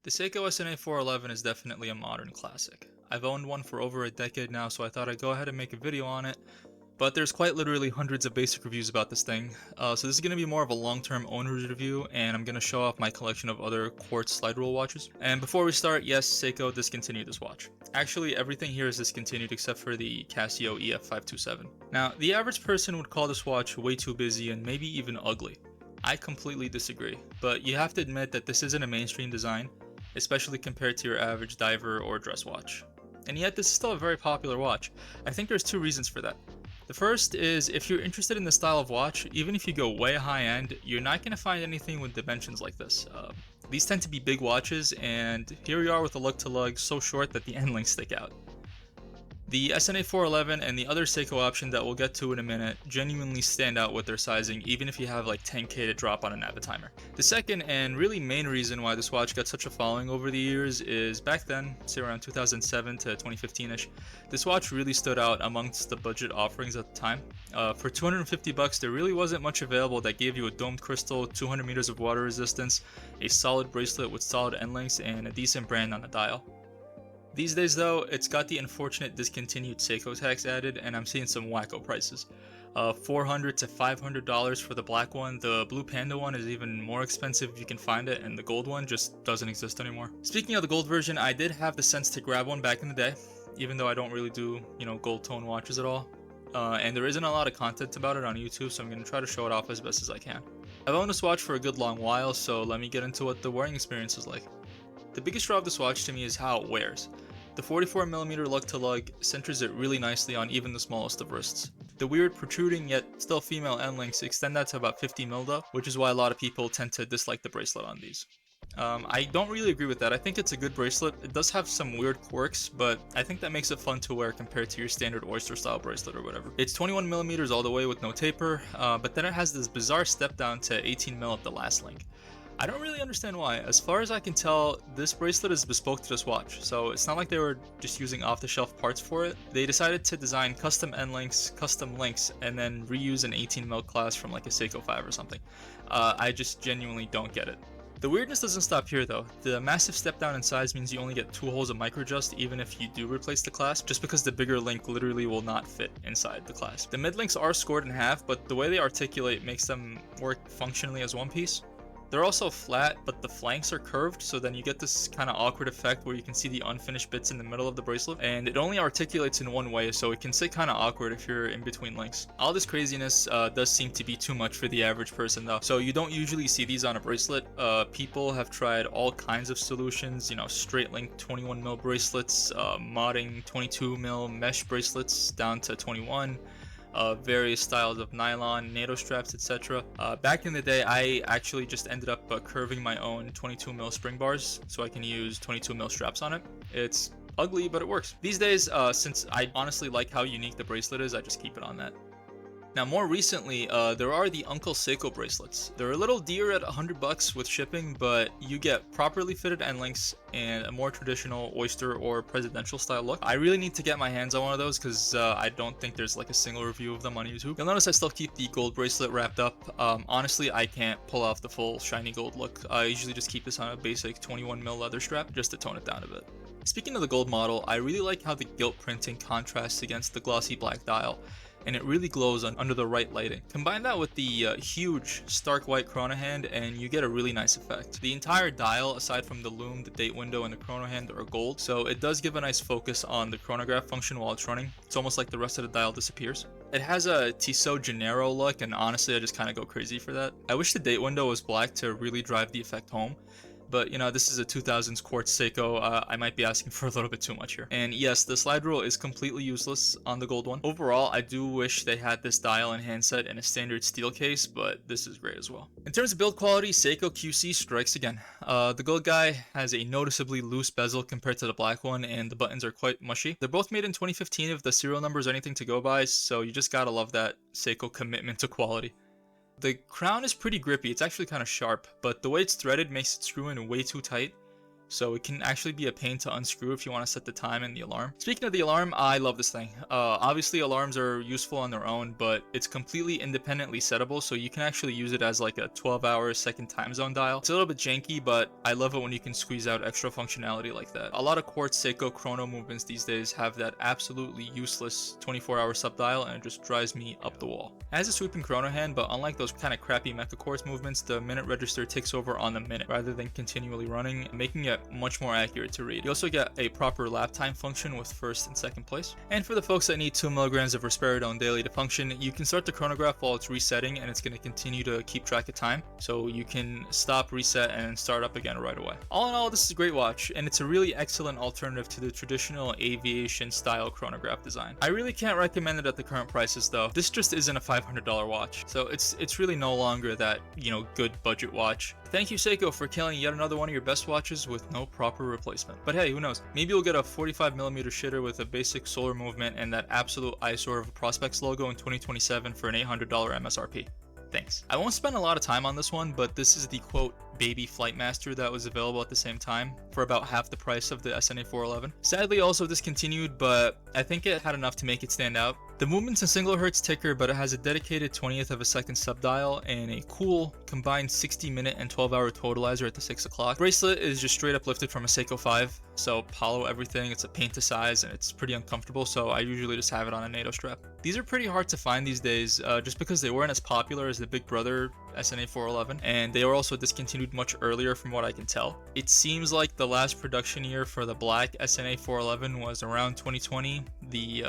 The Seiko SNA411 is definitely a modern classic. I've owned one for over a decade now, so I thought I'd go ahead and make a video on it, but there's quite literally hundreds of basic reviews about this thing, so this is going to be more of a long-term owner's review, and I'm going to show off my collection of other quartz slide rule watches. And before we start, yes, Seiko discontinued this watch. Actually, everything here is discontinued except for the Casio EF-527. Now, the average person would call this watch way too busy and maybe even ugly. I completely disagree, but you have to admit that this isn't a mainstream design, especially compared to your average diver or dress watch. And yet this is still a very popular watch. I think there's two reasons for that. The first is if you're interested in the style of watch, even if you go way high end, you're not going to find anything with dimensions like this. These tend to be big watches, and here we are with a lug-to-lug so short that the end links stick out. The SNA411 and the other Seiko option that we'll get to in a minute genuinely stand out with their sizing, even if you have like 10k to drop on a Navitimer. The second and really main reason why this watch got such a following over the years is back then, say around 2007 to 2015ish, this watch really stood out amongst the budget offerings at the time. For 250 bucks, there really wasn't much available that gave you a domed crystal, 200 meters of water resistance, a solid bracelet with solid end links, and a decent brand on the dial. These days though, it's got the unfortunate discontinued Seiko tax added, and I'm seeing some wacko prices. $400 to $500 for the black one. The blue panda one is even more expensive if you can find it, and the gold one just doesn't exist anymore. Speaking of the gold version, I did have the sense to grab one back in the day, even though I don't really do, gold tone watches at all. And there isn't a lot of content about it on YouTube, so I'm going to try to show it off as best as I can. I've owned this watch for a good long while, so let me get into what the wearing experience is like. The biggest draw of this watch to me is how it wears. The 44mm lug-to-lug centers it really nicely on even the smallest of wrists. The weird protruding yet still female end links extend that to about 50mm though, which is why a lot of people tend to dislike the bracelet on these. I don't really agree with that. I think it's a good bracelet. It does have some weird quirks, but I think that makes it fun to wear compared to your standard oyster style bracelet or whatever. It's 21mm all the way with no taper, but then it has this bizarre step down to 18mm at the last link. I don't really understand why. As far as I can tell, this bracelet is bespoke to this watch, so it's not like they were just using off-the-shelf parts for it. They decided to design custom end links, custom links, and then reuse an 18mm clasp from like a Seiko 5 or something. I just genuinely don't get it. The weirdness doesn't stop here though. The massive step down in size means you only get 2 holes of micro-adjust even if you do replace the clasp, just because the bigger link literally will not fit inside the clasp. The mid links are scored in half, but the way they articulate makes them work functionally as one piece. They're also flat, but the flanks are curved, so then you get this kind of awkward effect where you can see the unfinished bits in the middle of the bracelet, and it only articulates in one way, so it can sit kind of awkward if you're in between links. All this craziness does seem to be too much for the average person though, so you don't usually see these on a bracelet. People have tried all kinds of solutions, straight link 21mm bracelets, modding 22mm mesh bracelets down to 21. Various styles of nylon, NATO straps, etc. Back in the day, I actually just ended up curving my own 22mm spring bars so I can use 22mm straps on it. It's ugly, but it works. These days, since I honestly like how unique the bracelet is, I just keep it on that. Now, more recently, there are the Uncle Seiko bracelets. They're a little dear at 100 bucks with shipping, but you get properly fitted end links and a more traditional oyster or presidential style look. I really need to get my hands on one of those because I don't think there's like a single review of them on YouTube. You'll notice I still keep the gold bracelet wrapped up. Honestly, I can't pull off the full shiny gold look. I usually just keep this on a basic 21mm leather strap just to tone it down a bit. Speaking of the gold model, I really like how the gilt printing contrasts against the glossy black dial, and it really glows under the right lighting. Combine that with the huge stark white chrono hand and you get a really nice effect. The entire dial, aside from the loom, the date window, and the chrono hand, are gold, so it does give a nice focus on the chronograph function while it's running. It's almost like the rest of the dial disappears. It has a Tissot Gennaro look, and honestly I just kind of go crazy for that. I wish the date window was black to really drive the effect home, but this is a 2000s quartz Seiko. I might be asking for a little bit too much here. And yes, the slide rule is completely useless on the gold one. Overall, I do wish they had this dial and handset in a standard steel case, but this is great as well. In terms of build quality, Seiko QC strikes again. The gold guy has a noticeably loose bezel compared to the black one, and the buttons are quite mushy. They're both made in 2015 if the serial number is anything to go by, so you just gotta love that Seiko commitment to quality. The crown is pretty grippy. It's actually kind of sharp, but the way it's threaded makes it screw in way too tight. so it can actually be a pain to unscrew if you want to set the time and the alarm. Speaking of the alarm, I love this thing. Obviously alarms are useful on their own, but it's completely independently settable, so you can actually use it as like a 12-hour second time zone dial. It's a little bit janky, but I love it when you can squeeze out extra functionality like that. A lot of quartz Seiko chrono movements these days have that absolutely useless 24-hour subdial, and it just drives me up the wall. It has a sweeping chrono hand, but unlike those kind of crappy mecha quartz movements, the minute register takes over on the minute rather than continually running, making it much more accurate to read. You also get a proper lap time function with first and second place. And for the folks that need 2 milligrams of risperidone daily to function, you can start the chronograph while it's resetting, and it's going to continue to keep track of time, so you can stop, reset, and start up again right away. All in all, this is a great watch, and it's a really excellent alternative to the traditional aviation style chronograph design. I really can't recommend it at the current prices though. This just isn't a $500 watch, so it's really no longer that, you know, good budget watch. Thank you Seiko for killing yet another one of your best watches with no proper replacement. But hey, who knows? Maybe you'll get a 45mm shitter with a basic solar movement and that absolute eyesore of a Prospex logo in 2027 for an $800 MSRP. Thanks. I won't spend a lot of time on this one, but this is the quote baby Flightmaster that was available at the same time for about half the price of the SNA 411. Sadly also discontinued, but I think it had enough to make it stand out. The movement's a single hertz ticker, but it has a dedicated 20th of a second subdial and a cool combined 60-minute and 12-hour totalizer at the 6 o'clock. Bracelet is just straight up lifted from a Seiko 5, so Apollo everything. It's a paint to size and it's pretty uncomfortable, so I usually just have it on a NATO strap. These are pretty hard to find these days, just because they weren't as popular as the big brother SNA 411, and they were also discontinued much earlier from what I can tell. It seems like the last production year for the black SNA 411 was around 2020. The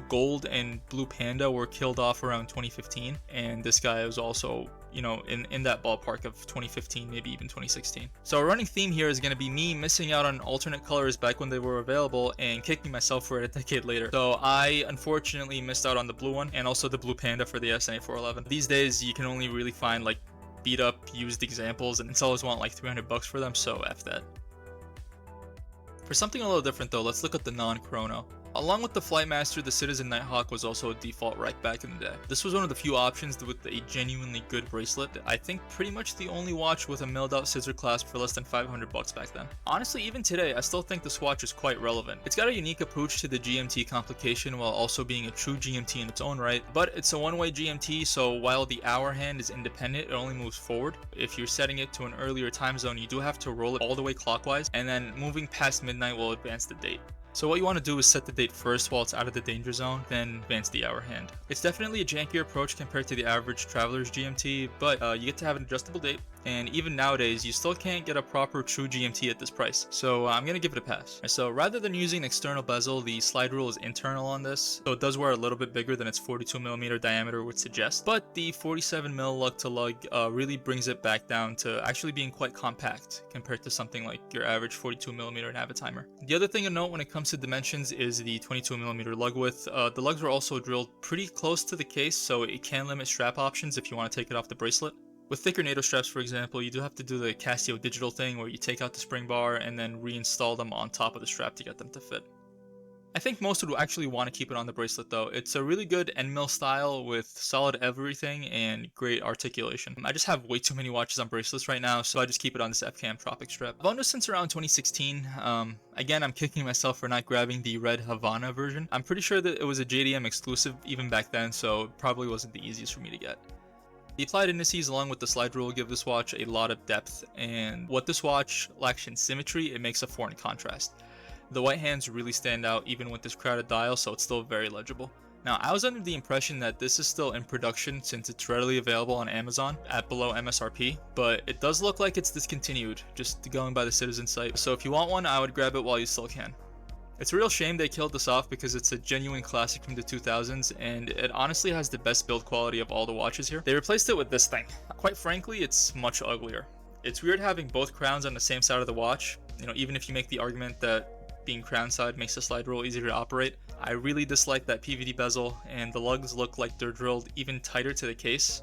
gold and blue panda were killed off around 2015, and this guy was also, you know, in that ballpark of 2015, maybe even 2016. So a running theme here is going to be me missing out on alternate colors back when they were available and kicking myself for it a decade later. So I unfortunately missed out on the blue one and also the blue panda for the SNA 411. These days you can only really find like beat up used examples, and sellers want like $300 for them, so F that. For something a little different though, let's look at the non-chrono. Along with the Flightmaster, the Citizen Nighthawk was also a default rack back in the day. This was one of the few options with a genuinely good bracelet. I think pretty much the only watch with a milled out scissor clasp for less than $500 back then. Honestly, even today, I still think this watch is quite relevant. It's got a unique approach to the GMT complication while also being a true GMT in its own right, but it's a one-way GMT, so while the hour hand is independent, it only moves forward. If you're setting it to an earlier time zone, you do have to roll it all the way clockwise, and then moving past midnight will advance the date. So what you want to do is set the date first while it's out of the danger zone, then advance the hour hand. It's definitely a jankier approach compared to the average traveler's GMT, but you get to have an adjustable date, and even nowadays you still can't get a proper true GMT at this price, so I'm gonna give it a pass. So rather than using an external bezel, the slide rule is internal on this, so it does wear a little bit bigger than its 42mm diameter would suggest, but the 47mm lug to lug really brings it back down to actually being quite compact compared to something like your average 42mm Navitimer. The other thing to note when it comes to dimensions is the 22mm lug width. The lugs are also drilled pretty close to the case, so it can limit strap options if you want to take it off the bracelet. With thicker NATO straps, for example, you do have to do the Casio digital thing where you take out the spring bar and then reinstall them on top of the strap to get them to fit. I think most would actually want to keep it on the bracelet though. It's a really good end mill style with solid everything and great articulation. I just have way too many watches on bracelets right now, so I just keep it on this FKM Tropic strap. I've owned this since around 2016. Again, I'm kicking myself for not grabbing the red Havana version. I'm pretty sure that it was a JDM exclusive even back then, so it probably wasn't the easiest for me to get. The applied indices along with the slide rule give this watch a lot of depth, and what this watch lacks in symmetry, it makes up for in contrast. The white hands really stand out even with this crowded dial, so it's still very legible. Now, I was under the impression that this is still in production since it's readily available on Amazon at below MSRP, but it does look like it's discontinued, just going by the Citizen site, so if you want one, I would grab it while you still can. It's a real shame they killed this off because it's a genuine classic from the 2000s, and it honestly has the best build quality of all the watches here. They replaced it with this thing. Quite frankly, it's much uglier. It's weird having both crowns on the same side of the watch, you know, even if you make the argument that being crown side makes the slide rule easier to operate. I really dislike that PVD bezel, and the lugs look like they're drilled even tighter to the case.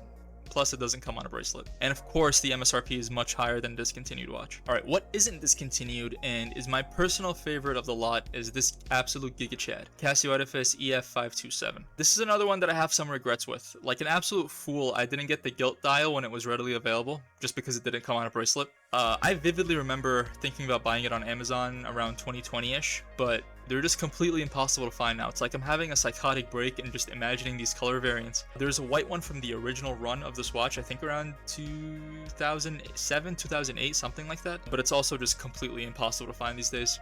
plus it doesn't come on a bracelet. And of course, the MSRP is much higher than a discontinued watch. All right, what isn't discontinued and is my personal favorite of the lot is this absolute Giga Chad, Casio Edifice EF-527. This is another one that I have some regrets with. Like an absolute fool, I didn't get the gilt dial when it was readily available, just because it didn't come on a bracelet. I vividly remember thinking about buying it on Amazon around 2020-ish, but they're just completely impossible to find now. It's like I'm having a psychotic break and just imagining these color variants. There's a white one from the original run of this watch, I think around 2007, 2008, something like that. But it's also just completely impossible to find these days.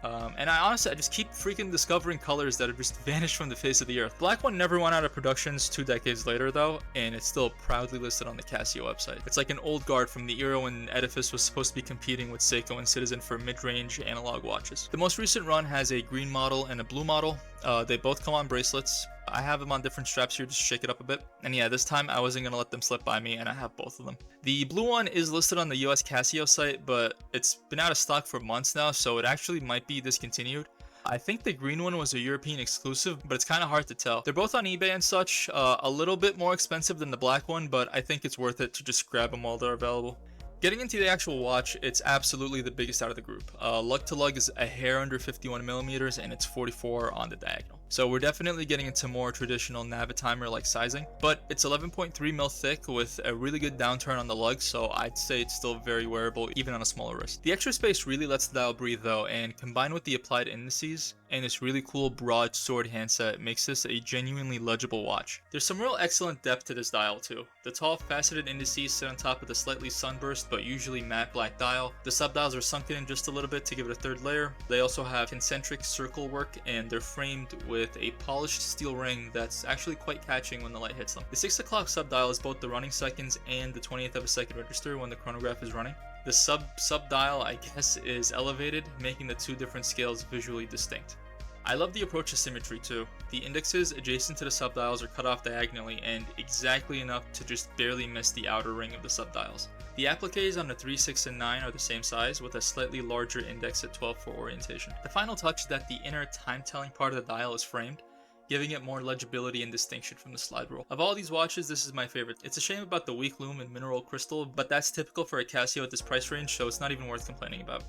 And I just keep freaking discovering colors that have just vanished from the face of the earth. Black one never went out of productions 2 decades later though, and it's still proudly listed on the Casio website. It's like an old guard from the era when Edifice was supposed to be competing with Seiko and Citizen for mid-range analog watches. The most recent run has a green model and a blue model. They both come on bracelets. I have them on different straps here just to shake it up a bit. And yeah, this time I wasn't going to let them slip by me, and I have both of them. The blue one is listed on the US Casio site, but it's been out of stock for months now, so it actually might be discontinued. I think the green one was a European exclusive, but it's kind of hard to tell. They're both on eBay and such, a little bit more expensive than the black one, but I think it's worth it to just grab them while they're available. Getting into the actual watch, it's absolutely the biggest out of the group. Lug to lug is a hair under 51 millimeters, and it's 44 on the diagonal. So we're definitely getting into more traditional Navitimer like sizing, but it's 11.3 mil thick with a really good downturn on the lug, so I'd say it's still very wearable even on a smaller wrist. The extra space really lets the dial breathe though, and combined with the applied indices and this really cool broadsword handset makes this a genuinely legible watch. There's some real excellent depth to this dial too. The tall faceted indices sit on top of the slightly sunburst but usually matte black dial. The subdials are sunken in just a little bit to give it a third layer. They also have concentric circle work, and they're framed with a polished steel ring that's actually quite catching when the light hits them. The 6 o'clock subdial is both the running seconds and the 20th of a second register when the chronograph is running. The subdial, I guess, is elevated, making the two different scales visually distinct. I love the approach to symmetry too. The indexes adjacent to the subdials are cut off diagonally and exactly enough to just barely miss the outer ring of the subdials. The appliques on the 3, 6, and 9 are the same size, with a slightly larger index at 12 for orientation. The final touch is that the inner time-telling part of the dial is framed, giving it more legibility and distinction from the slide rule. Of all these watches, this is my favorite. It's a shame about the weak lume and mineral crystal, but that's typical for a Casio at this price range, so it's not even worth complaining about.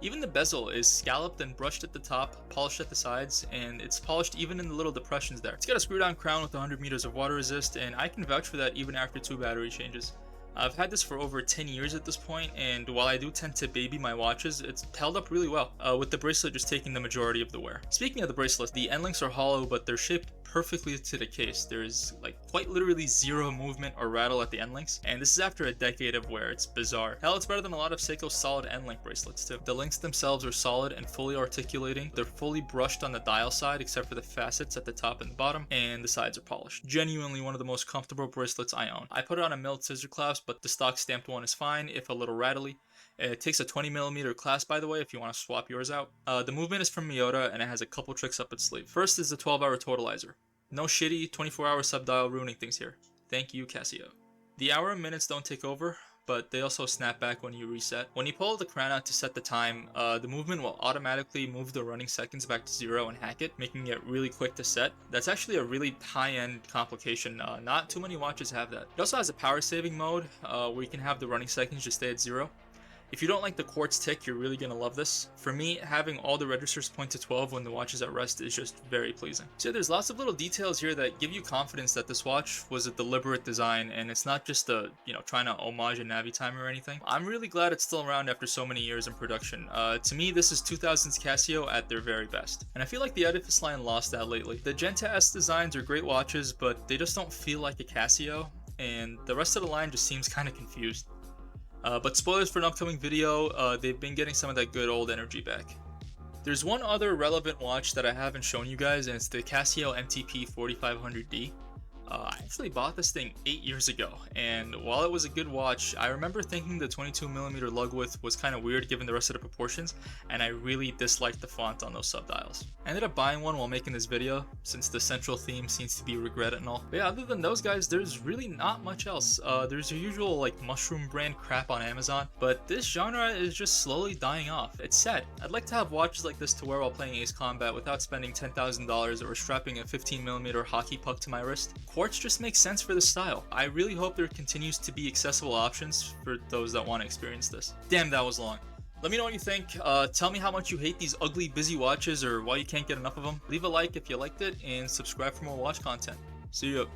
Even the bezel is scalloped and brushed at the top, polished at the sides, and it's polished even in the little depressions there. It's got a screw down crown with 100 meters of water resist, and I can vouch for that even after 2 battery changes. I've had this for over 10 years at this point, and while I do tend to baby my watches, it's held up really well, with the bracelet just taking the majority of the wear. Speaking of the bracelets, the end links are hollow, but they're shaped perfectly to the case. There's like quite literally zero movement or rattle at the end links, and this is after a decade of wear. It's bizarre. Hell, it's better than a lot of Seiko solid end link bracelets too. The links themselves are solid and fully articulating. They're fully brushed on the dial side except for the facets at the top and the bottom, and the sides are polished. Genuinely one of the most comfortable bracelets I own. I put it on a milled scissor clasp, but the stock stamped one is fine, if a little rattly. It takes a 20mm clasp, by the way, if you want to swap yours out. The movement is from Miyota, and it has a couple tricks up its sleeve. First is the 12-hour totalizer. No shitty 24-hour subdial ruining things here. Thank you, Casio. The hour and minutes don't take over, but they also snap back when you reset. When you pull the crown out to set the time, the movement will automatically move the running seconds back to 0 and hack it, making it really quick to set. That's actually a really high-end complication. Not too many watches have that. It also has a power saving mode where you can have the running seconds just stay at 0. If you don't like the quartz tick, you're really gonna love this. For me, having all the registers point to 12 when the watch is at rest is just very pleasing. So there's lots of little details here that give you confidence that this watch was a deliberate design, and it's not just a, trying to homage a Navitimer or anything. I'm really glad it's still around after so many years in production. To me, this is 2000s Casio at their very best. And I feel like the Edifice line lost that lately. The Genta S designs are great watches, but they just don't feel like a Casio, and the rest of the line just seems kind of confused. But spoilers for an upcoming video, they've been getting some of that good old energy back. There's one other relevant watch that I haven't shown you guys, and it's the Casio MTP 4500D. I actually bought this thing 8 years ago, and while it was a good watch, I remember thinking the 22mm lug width was kind of weird given the rest of the proportions, and I really disliked the font on those subdials. I ended up buying one while making this video, since the central theme seems to be regret and all. But yeah, other than those guys, there's really not much else. There's your usual like mushroom brand crap on Amazon, but this genre is just slowly dying off. It's sad. I'd like to have watches like this to wear while playing Ace Combat without spending $10,000 or strapping a 15mm hockey puck to my wrist. quartz just makes sense for this style. I really hope there continues to be accessible options for those that want to experience this. Damn, that was long. Let me know what you think. Tell me how much you hate these ugly busy watches or why you can't get enough of them. Leave a like if you liked it and subscribe for more watch content. See ya.